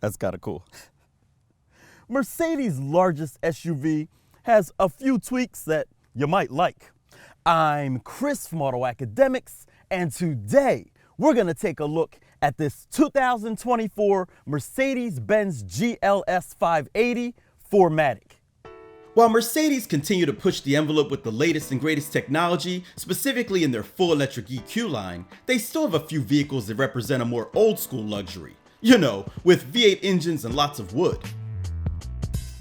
That's kind of cool. Mercedes' largest SUV has a few tweaks that you might like. I'm Chris from AutoAcademics, and today we're going to take a look at this 2024 Mercedes-Benz GLS 580 4MATIC. While Mercedes continue to push the envelope with the latest and greatest technology, specifically in their full electric EQ line, they still have a few vehicles that represent a more old school luxury. You know, with V8 engines and lots of wood.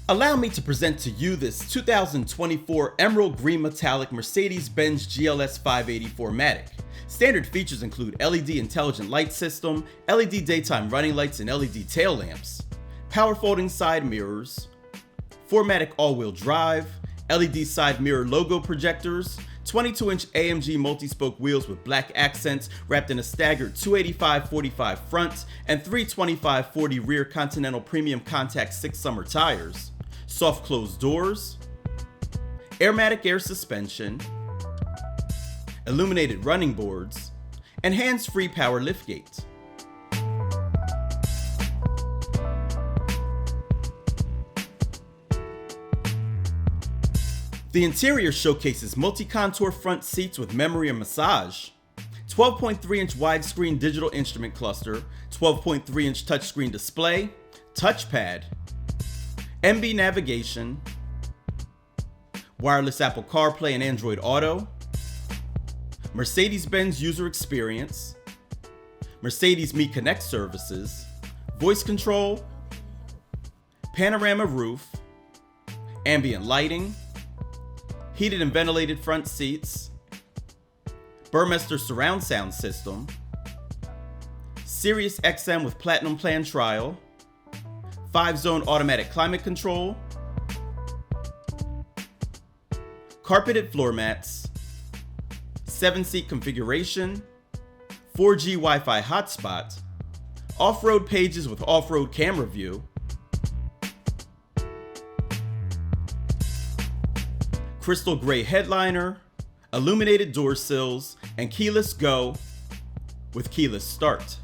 Allow me to present to you this 2024 emerald green metallic Mercedes-Benz GLS 580 4MATIC. Standard features include LED intelligent light system, LED daytime running lights and LED tail lamps, power folding side mirrors, 4MATIC all-wheel drive, LED side mirror logo projectors, 22-inch AMG multi-spoke wheels with black accents wrapped in a staggered 285/45 front and 325/40 rear Continental Premium Contact 6 summer tires, soft closed doors, Airmatic air suspension, illuminated running boards, and hands-free power liftgate. The interior showcases multi-contour front seats with memory and massage, 12.3-inch widescreen digital instrument cluster, 12.3-inch touchscreen display, touchpad, MB navigation, wireless Apple CarPlay and Android Auto, Mercedes-Benz user experience, Mercedes Me Connect services, voice control, panorama roof, ambient lighting, heated and ventilated front seats, Burmester surround sound system, Sirius XM with Platinum Plan trial, 5-zone automatic climate control, carpeted floor mats, 7-seat configuration, 4G Wi-Fi hotspot, off-road pages with off-road camera view, crystal gray headliner, illuminated door sills, and keyless go with keyless start.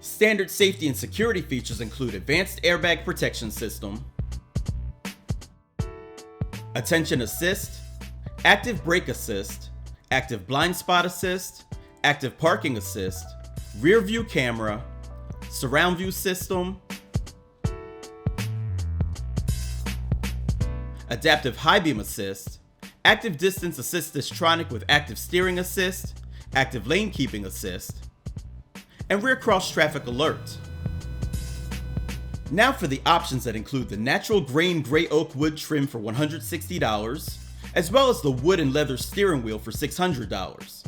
Standard safety and security features include advanced airbag protection system, attention assist, active brake assist, active blind spot assist, active parking assist, rear view camera, surround view system, adaptive high beam assist, active distance assist Distronic with active steering assist, active lane keeping assist, and rear cross traffic alert. Now for the options that include the natural grain gray oak wood trim for $160, as well as the wood and leather steering wheel for $600.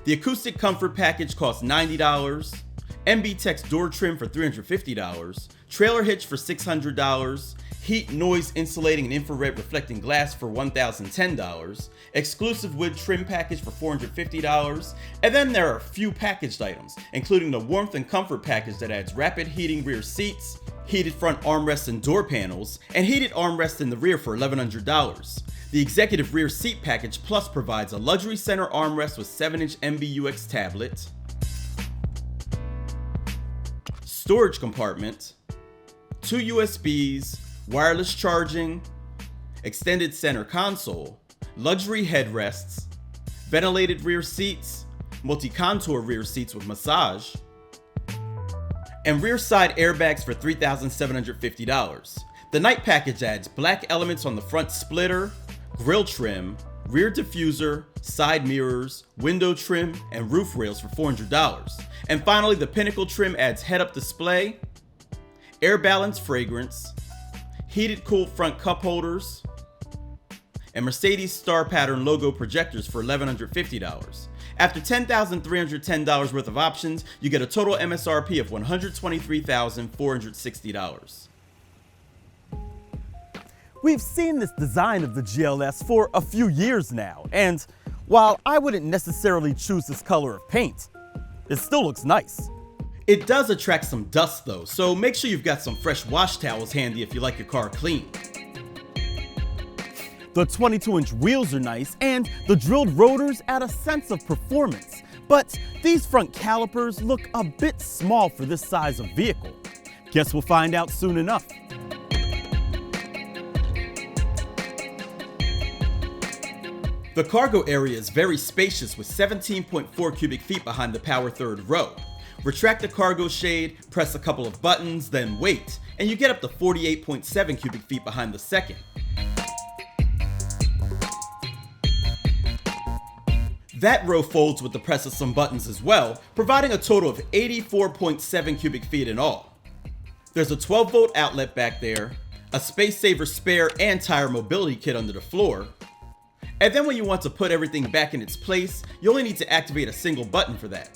The acoustic comfort package costs $90, MB Tex door trim for $350, trailer hitch for $600, heat, noise, insulating, and infrared reflecting glass for $1,010, exclusive wood trim package for $450, and then there are a few packaged items, including the warmth and comfort package that adds rapid heating rear seats, heated front armrests and door panels, and heated armrests in the rear for $1,100. The executive rear seat package plus provides a luxury center armrest with 7-inch MBUX tablet, storage compartment, 2 USBs, wireless charging, extended center console, luxury headrests, ventilated rear seats, multi-contour rear seats with massage, and rear side airbags for $3,750. The night package adds black elements on the front splitter, grille trim, rear diffuser, side mirrors, window trim, and roof rails for $400. And finally, the Pinnacle trim adds head-up display, air balance fragrance, heated cooled front cup holders, and Mercedes star pattern logo projectors for $1,150. After $10,310 worth of options, you get a total M.S.R.P of $123,460. We've seen this design of the GLS for a few years now, and while I wouldn't necessarily choose this color of paint, it still looks nice. It does attract some dust though, so make sure you've got some fresh wash towels handy if you like your car clean. The 22-inch wheels are nice, and the drilled rotors add a sense of performance. But these front calipers look a bit small for this size of vehicle. Guess we'll find out soon enough. The cargo area is very spacious with 17.4 cubic feet behind the power third row. Retract the cargo shade, press a couple of buttons, then wait, and you get up to 48.7 cubic feet behind the second. That row folds with the press of some buttons as well, providing a total of 84.7 cubic feet in all. There's a 12-volt outlet back there, a space saver spare and tire mobility kit under the floor, and then when you want to put everything back in its place, you only need to activate a single button for that.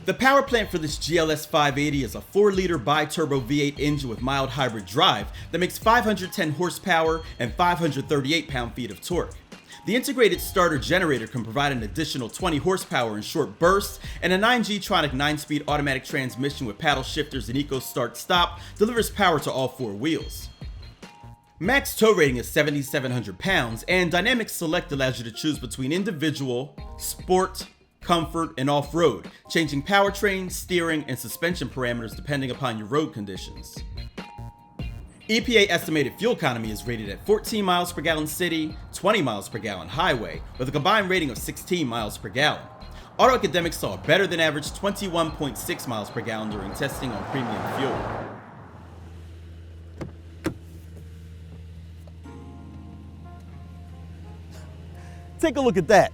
The power plant for this GLS 580 is a 4-liter bi-turbo V8 engine with mild hybrid drive that makes 510 horsepower and 538 pound-feet of torque. The integrated starter generator can provide an additional 20 horsepower in short bursts, and a 9G-tronic 9-speed automatic transmission with paddle shifters and eco start-stop delivers power to all 4 wheels. Max tow rating is 7,700 pounds, and Dynamic Select allows you to choose between individual, sport, comfort, and off-road, changing powertrain, steering, and suspension parameters depending upon your road conditions. EPA estimated fuel economy is rated at 14 miles per gallon city, 20 miles per gallon highway, with a combined rating of 16 miles per gallon. AutoAcademics saw a better than average 21.6 miles per gallon during testing on premium fuel. Take a look at that.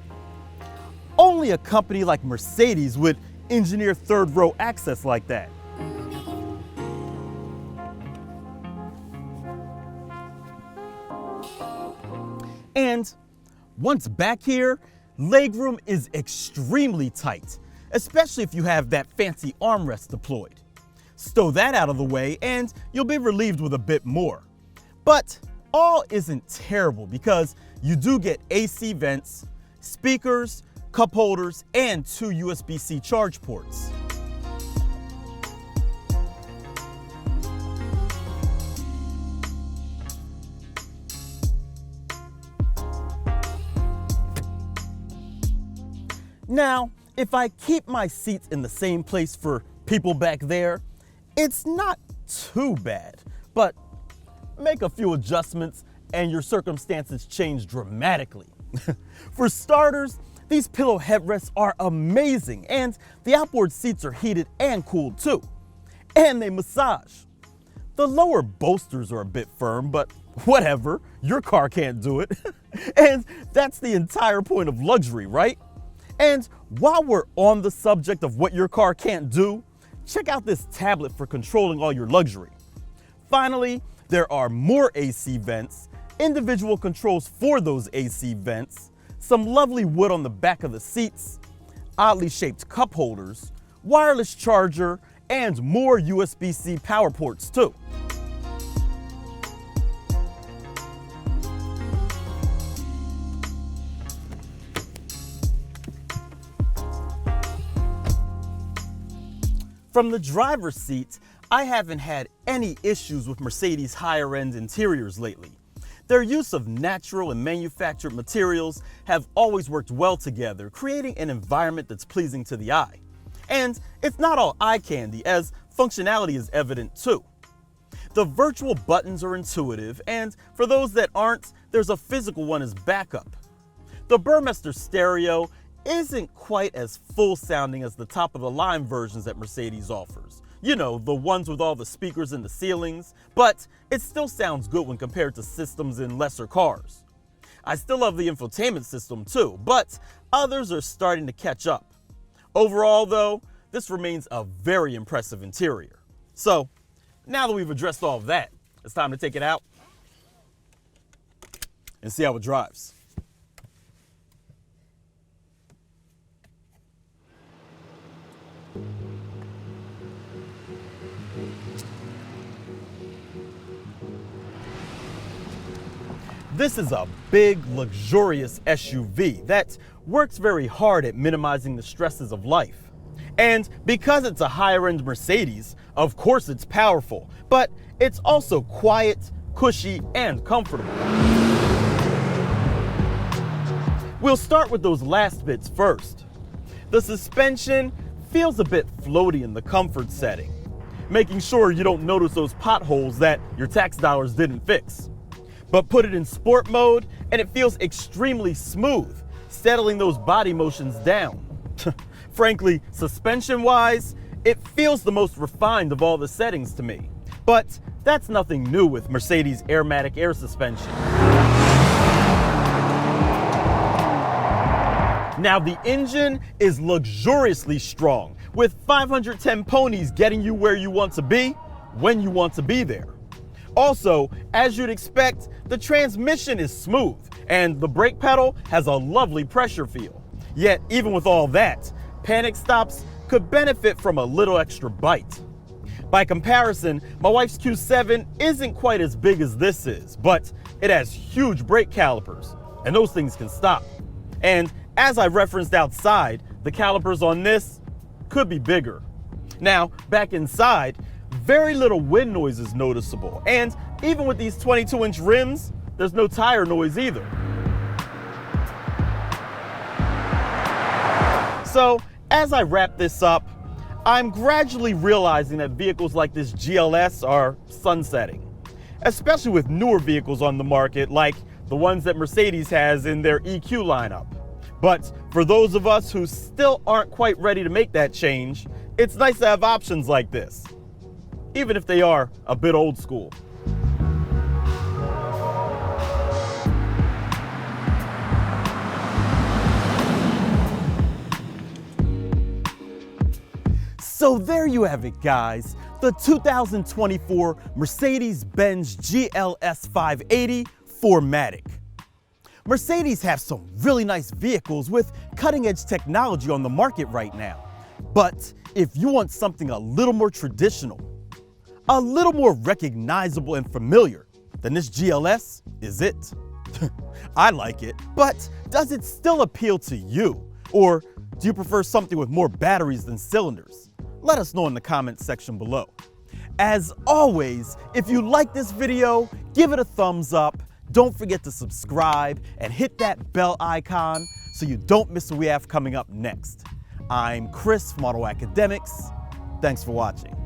Only a company like Mercedes would engineer third row access like that. And once back here, legroom is extremely tight, especially if you have that fancy armrest deployed. Stow that out of the way and you'll be relieved with a bit more. But all isn't terrible because you do get AC vents, speakers, cup holders, and 2 USB-C charge ports. Now, if I keep my seats in the same place for people back there, it's not too bad, but make a few adjustments and your circumstances change dramatically. For starters, these pillow headrests are amazing, and the outboard seats are heated and cooled too. And they massage. The lower bolsters are a bit firm, but whatever, your car can't do it. And that's the entire point of luxury, right? And while we're on the subject of what your car can't do, check out this tablet for controlling all your luxury. Finally, there are more AC vents, individual controls for those AC vents, some lovely wood on the back of the seats, oddly shaped cup holders, wireless charger, and more USB-C power ports too. From the driver's seat, I haven't had any issues with Mercedes' higher-end interiors lately. Their use of natural and manufactured materials have always worked well together, creating an environment that's pleasing to the eye. And it's not all eye candy, as functionality is evident too. The virtual buttons are intuitive, and for those that aren't, there's a physical one as backup. The Burmester stereo isn't quite as full sounding as the top of the line versions that Mercedes offers, You know, the ones with all the speakers in the ceilings, but it still sounds good when compared to systems in lesser cars. I still love the infotainment system too, but others are starting to catch up. Overall though, this remains a very impressive interior. So, now that we've addressed all of that, it's time to take it out and see how it drives. This is a big, luxurious SUV that works very hard at minimizing the stresses of life. And because it's a higher-end Mercedes, of course it's powerful, but it's also quiet, cushy, and comfortable. We'll start with those last bits first. The suspension feels a bit floaty in the comfort setting, making sure you don't notice those potholes that your tax dollars didn't fix. But put it in sport mode and it feels extremely smooth, settling those body motions down. Frankly, suspension-wise, it feels the most refined of all the settings to me. But that's nothing new with Mercedes M.S.R.P air suspension. Now the engine is luxuriously strong, with 510 ponies getting you where you want to be, when you want to be there. Also, as you'd expect, the transmission is smooth, and the brake pedal has a lovely pressure feel. Yet, even with all that, panic stops could benefit from a little extra bite. By comparison, my wife's Q7 isn't quite as big as this is, but it has huge brake calipers, and those things can stop. And as I referenced outside, the calipers on this could be bigger. Now, back inside, very little wind noise is noticeable, and even with these 22-inch rims, there's no tire noise either. So, as I wrap this up, I'm gradually realizing that vehicles like this GLS are sunsetting, especially with newer vehicles on the market like the ones that Mercedes has in their EQ lineup. But for those of us who still aren't quite ready to make that change, it's nice to have options like this, even if they are a bit old school. So there you have it, guys. The 2024 Mercedes-Benz GLS 580 4MATIC. Mercedes have some really nice vehicles with cutting-edge technology on the market right now. But if you want something a little more traditional, a little more recognizable and familiar, then this GLS is it. I like it, but does it still appeal to you? Or do you prefer something with more batteries than cylinders? Let us know in the comments section below. As always, if you like this video, give it a thumbs up. Don't forget to subscribe and hit that bell icon so you don't miss what we have coming up next. I'm Chris from AutoAcademics. Thanks for watching.